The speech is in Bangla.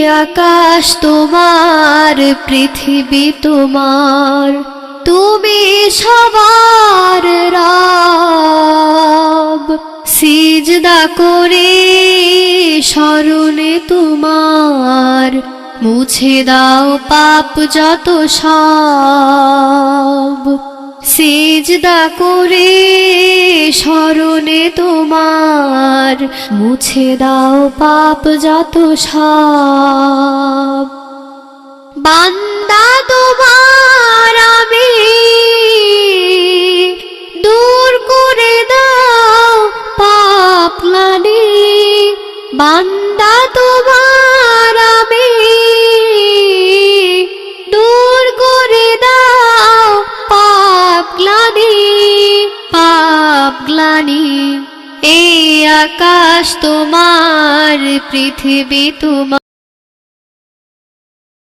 আকাশ তোমার, পৃথিবী তোমার, তুমি সবার রব। সিজদা করে স্মরণে তোমার, মুছে দাও পাপ যত সব। সিজদা করে স্মরণে তোমার, মুছে দাও পাপ যত সব। বান্দা তোমার আমি, দূর করে দাও পাপ গ্লানি। বান্দা তোমার আমি, দূর করে দাও পাপ গ্লানি, পাপ গ্লানি। এই আকাশ তোমার, পৃথিবী তোমার।